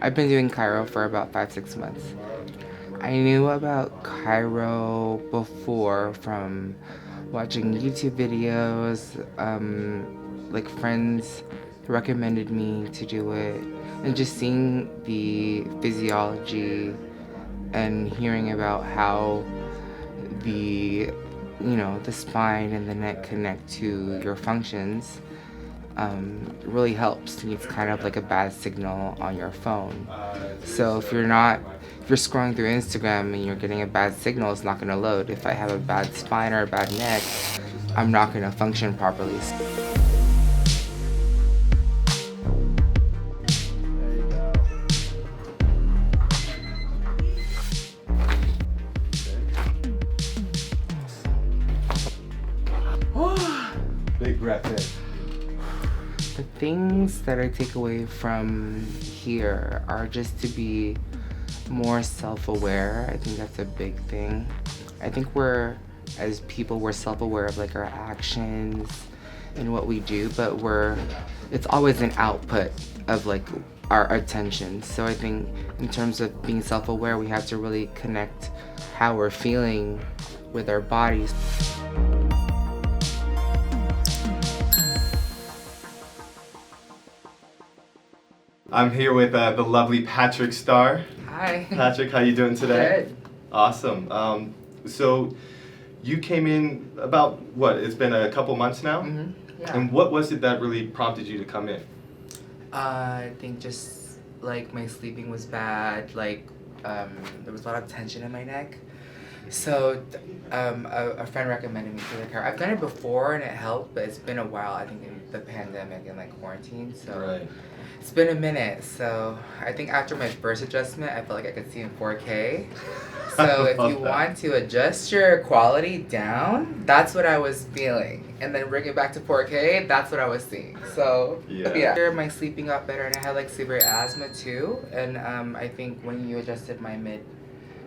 I've been doing chiro for about 5-6 months. I knew about chiro before from watching YouTube videos, like friends recommended me to do it, and just seeing the physiology and hearing about how the the spine and the neck connect to your functions really helps. It's kind of like a bad signal on your phone. So if you're scrolling through Instagram and you're getting a bad signal, it's not going to load. If I have a bad spine or a bad neck, I'm not going to function properly. Big breath in. The things that I take away from here are just to be more self-aware. I think that's a big thing. I think as people, we're self-aware of like our actions and what we do, but it's always an output of like our attention. So I think in terms of being self-aware, we have to really connect how we're feeling with our bodies. I'm here with the lovely Patrick STARR. Hi. Patrick, how you doing today? Good. Awesome. So you came in about, what, it's been a couple months now? Mm-hmm. Yeah. And what was it that really prompted you to come in? I think just like my sleeping was bad, like there was a lot of tension in my neck. So a friend recommended me to the chiro. I've done it before and it helped, but it's been a while, I think in the pandemic and like quarantine. So Right. It's been a minute. So I think after my first adjustment, I felt like I could see in 4K. So if you want to adjust your quality down, that's what I was feeling. And then bring it back to 4K, that's what I was seeing. So yeah. My sleeping got better, and I had like severe asthma too. And I think when you adjusted my mid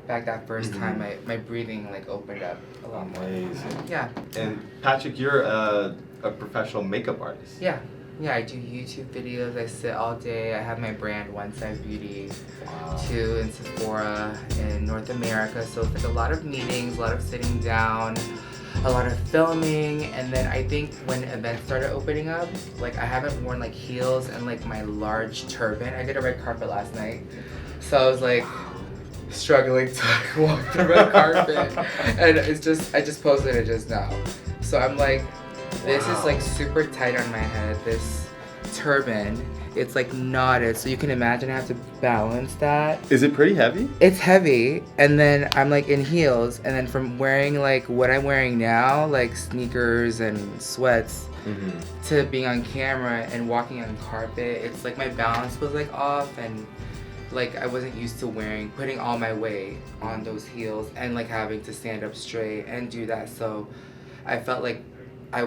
back that first time, my breathing like opened up a lot more. Amazing. Yeah. And Patrick, you're a professional makeup artist. Yeah. Yeah, I do YouTube videos. I sit all day. I have my brand, One Size Beauty, too, in Sephora in North America. So it's like a lot of meetings, a lot of sitting down, a lot of filming. And then I think when events started opening up, like I haven't worn like heels and like my large turban. I did a red carpet last night. So I was like struggling to like, walk the red carpet. And I just posted it just now. So I'm like, this is like super tight on my head, this turban. It's like knotted, so you can imagine I have to balance that. Is it pretty heavy? It's heavy, and then I'm like in heels, and then from wearing like what I'm wearing now, like sneakers and sweats, to being on camera and walking on carpet, it's like my balance was like off, and like I wasn't used to putting all my weight on those heels and like having to stand up straight and do that. So I felt like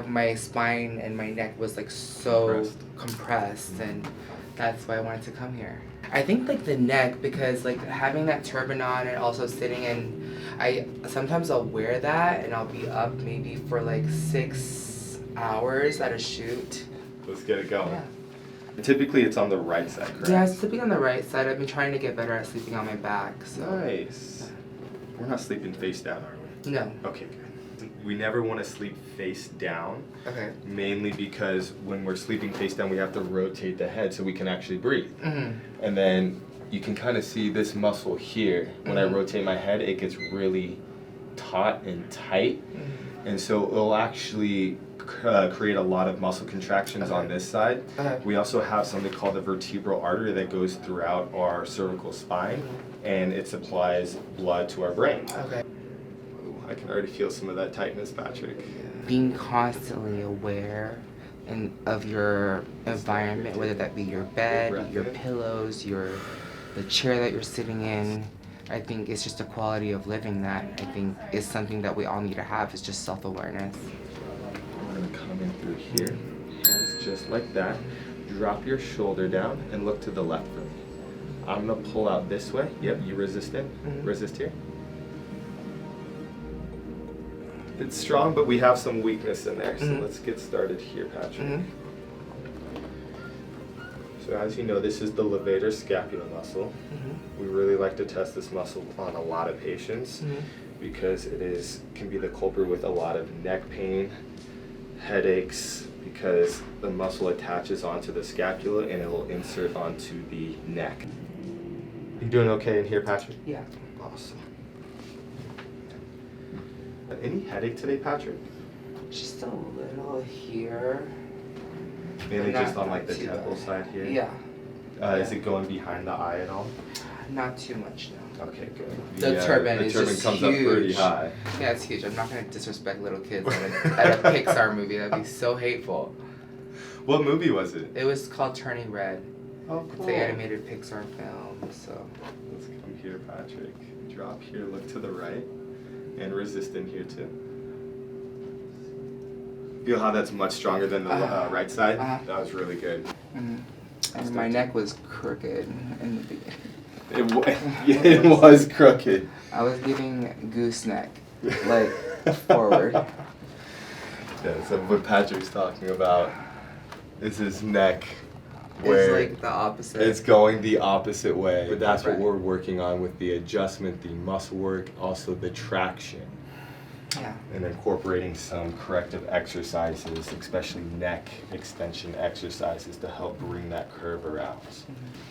my spine and my neck was like so compressed, and that's why I wanted to come here. I think like the neck, because like having that turban on and also sitting in, sometimes I'll wear that and I'll be up maybe for like 6 hours at a shoot. Let's get it going. Yeah. Typically it's on the right side, correct? Yeah, sleeping on the right side. I've been trying to get better at sleeping on my back. So. Nice. Yeah. We're not sleeping face down, are we? No. Okay, good. We never want to sleep face down. Okay. Mainly because when we're sleeping face down, we have to rotate the head so we can actually breathe. And then you can kind of see this muscle here. When I rotate my head, it gets really taut and tight. And so it'll actually create a lot of muscle contractions on this side. We also have something called the vertebral artery that goes throughout our cervical spine, and it supplies blood to our brain. Okay. I can already feel some of that tightness, Patrick. Being constantly aware of your environment, whether that be your bed, your pillows, the chair that you're sitting in, I think it's just a quality of living that I think is something that we all need to have, is just self-awareness. I'm gonna come in through here, hands just like that. Drop your shoulder down and look to the left for me. I'm gonna pull out this way. Yep, you resist in, resist here. It's strong, but we have some weakness in there, so let's get started here, Patrick. So So as you know, this is the levator scapula muscle. We really like to test this muscle on a lot of patients because can be the culprit with a lot of neck pain, headaches, because the muscle attaches onto the scapula and it will insert onto the neck. You doing okay in here, Patrick? Yeah. Awesome. Any headache today, Patrick? Just a little here. Mainly Not- just on not the too temple bad. side here? Yeah. Is it going behind the eye at all? Not too much now. Okay, good. The turban is just comes up pretty huge. high. Yeah, it's huge. I'm not gonna disrespect little kids at a Pixar movie. That'd be so hateful. What movie was it? It was called Turning Red. Oh, cool. It's the animated Pixar film. So. Let's come here, Patrick. Drop here, look to the right, and resist in here too. Feel how that's much stronger than the right side? That was really good. And my neck was crooked in the beginning. It was crooked. I was giving gooseneck, like forward. Yeah, so what Patrick's talking about is his neck where It's like the opposite. it's going the opposite way. But that's what Right. we're working on with the adjustment, the muscle work, also the traction. Yeah. And incorporating some corrective exercises, especially neck extension exercises to help bring that curve around.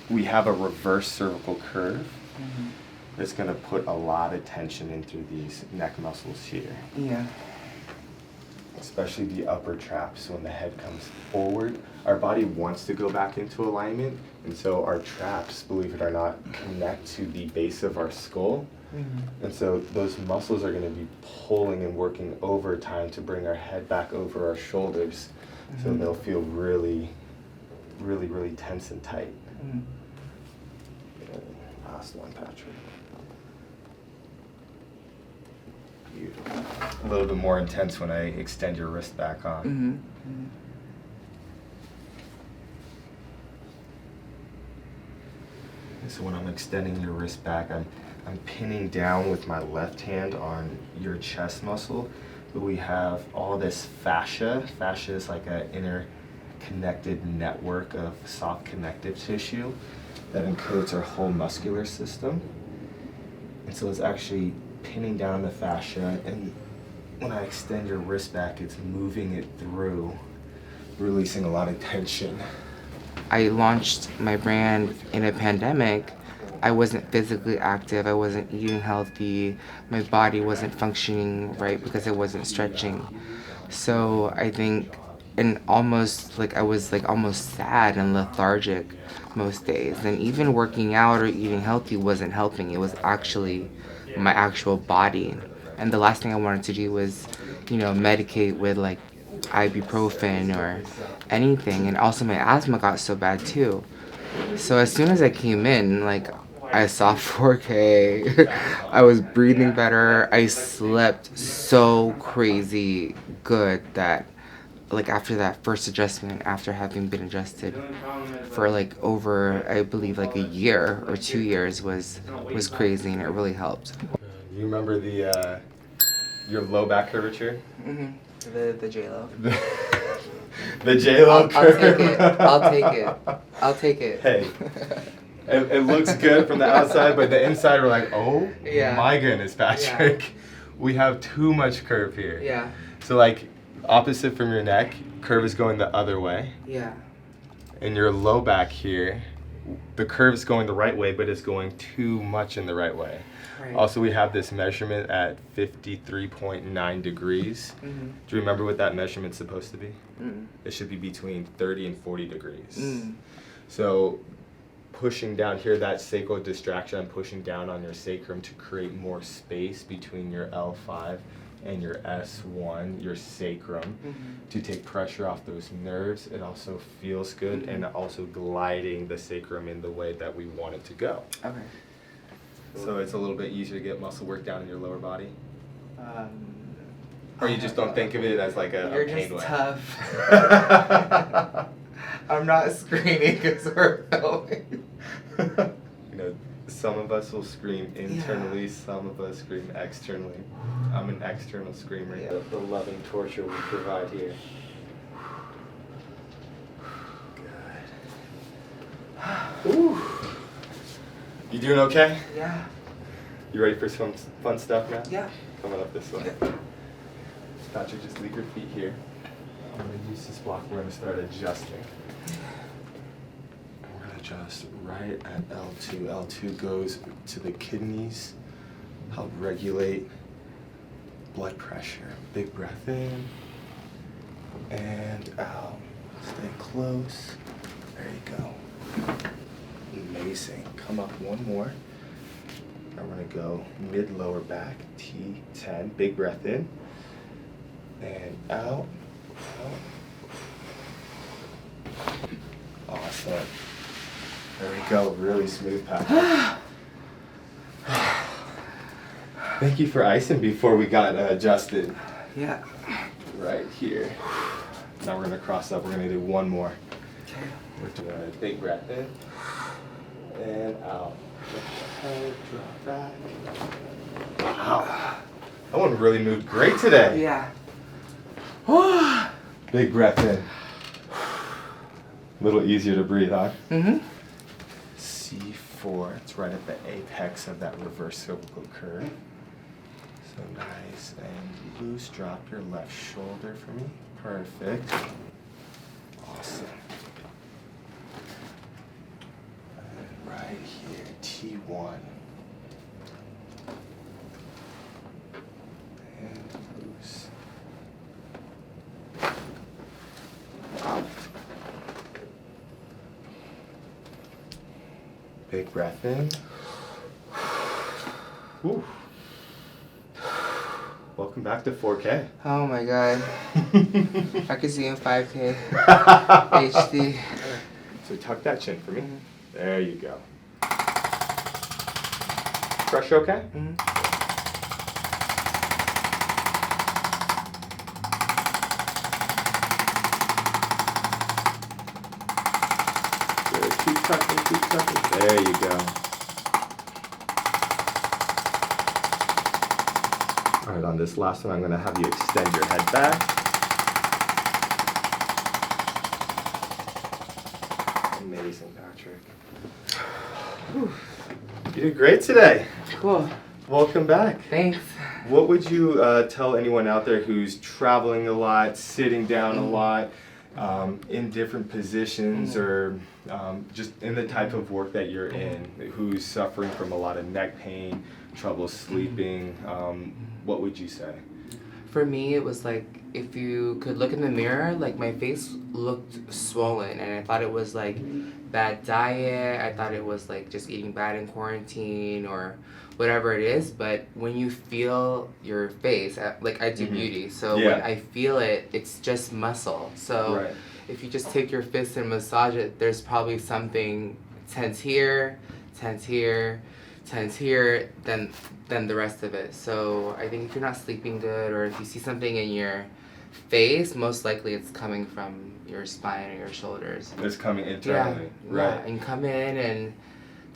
We have a reverse cervical curve that's going to put a lot of tension into these neck muscles here. Yeah. Especially the upper traps. So when the head comes forward, our body wants to go back into alignment, and so our traps, believe it or not, connect to the base of our skull. And so those muscles are going to be pulling and working overtime to bring our head back over our shoulders, so they'll feel really, really, really tense and tight. Good. Last one, Patrick. Beautiful. A little bit more intense when I extend your wrist back on. So when I'm extending your wrist back, I'm pinning down with my left hand on your chest muscle, but we have all this fascia. Fascia is like an interconnected network of soft connective tissue that encodes our whole muscular system. And so it's actually pinning down the fascia, and when I extend your wrist back, it's moving it through, releasing a lot of tension. I launched my brand in a pandemic. I wasn't physically active, I wasn't eating healthy, my body wasn't functioning right because I wasn't stretching. So I think, and almost like I was like almost sad and lethargic most days. And even working out or eating healthy wasn't helping. It was actually my actual body. And the last thing I wanted to do was, medicate with like ibuprofen or anything. And also my asthma got so bad too. So as soon as I came in, like I saw 4K, I was breathing better, I slept so crazy good that like after that first adjustment, after having been adjusted for like over, I believe like a year or 2 years was crazy, and it really helped. You remember your low back curvature? The J-Lo. The J-Lo curve. I'll take it. Hey, it looks good from the outside, but the inside we're like, oh my goodness, Patrick. Yeah. We have too much curve here. Yeah. So like opposite from your neck, curve is going the other way. Yeah. And your low back here, the curve is going the right way, but it's going too much in the right way. Right. Also, we have this measurement at 53.9 degrees. Do you remember what that measurement's supposed to be? It should be between 30 and 40 degrees. So pushing down here, that sacral distraction, I'm pushing down on your sacrum to create more space between your L5 and your S1, your sacrum, to take pressure off those nerves. It also feels good, and also gliding the sacrum in the way that we want it to go. Okay. So it's a little bit easier to get muscle work down in your lower body? Or you just don't think of it as like a pain way? You're just tough. I'm not screaming because we're filming. Some of us will scream internally, some of us scream externally. I'm an external screamer. Yeah. The loving torture we provide here. Good. You doing okay? Yeah. You ready for some fun stuff now? Yeah. Coming up this way. Yeah. Patrick, just leave your feet here. I'm going to use this block. We're going to start adjusting. We're going to adjust right at L2. L2 goes to the kidneys, help regulate blood pressure. Big breath in and out. Stay close. There you go. Amazing. Come up one more. I'm going to go mid-lower back, T10. Big breath in and out. Awesome. There we go. Really smooth pattern. Thank you for icing before we got adjusted. Yeah. Right here. Now we're going to cross up. We're going to do one more. Okay. We're doing a big breath in and out. Lift the head, drop back. Wow. That one really moved great today. Yeah. Big breath in. A little easier to breathe, huh? Mm-hmm. C4. It's right at the apex of that reverse cervical curve. So nice and loose. Drop your left shoulder for me. Perfect. Awesome. And right here, T1. And loose. Big breath in. Whew. Welcome back to 4K. Oh my god. I could see in 5K. HD. So tuck that chin for me. There you go. Pressure okay? Mm-hmm. Good. Keep tucking, keep tucking. There you go. All right, on this last one, I'm going to have you extend your head back. Amazing, Patrick. Whew. You did great today. Cool. Welcome back. Thanks. What would you tell anyone out there who's traveling a lot, sitting down a lot, in different positions, or just in the type of work that you're in, who's suffering from a lot of neck pain, trouble sleeping? What would you say? For me, it was like, if you could look in the mirror, like my face looked swollen, and I thought it was like bad diet. I thought it was like just eating bad in quarantine or whatever it is. But when you feel your face, like I do beauty, so when I feel it, it's just muscle. So if you just take your fist and massage it, there's probably something tense here, tense here, tense here, then the rest of it. So I think if you're not sleeping good, or if you see something in your face, most likely it's coming from your spine or your shoulders. It's coming internally, right? Yeah, and come in and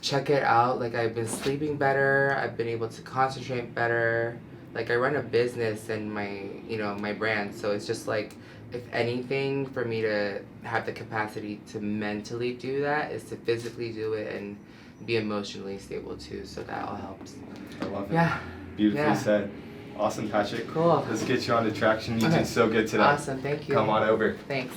check it out. Like, I've been sleeping better. I've been able to concentrate better. Like, I run a business and my brand, so it's just like, if anything, for me to have the capacity to mentally do that is to physically do it and be emotionally stable too, so that all helps. I love it. Yeah. Beautifully said. Awesome, Patrick. Cool. Let's get you on the traction. You did so good today. Awesome, thank you. Come on over. Thanks.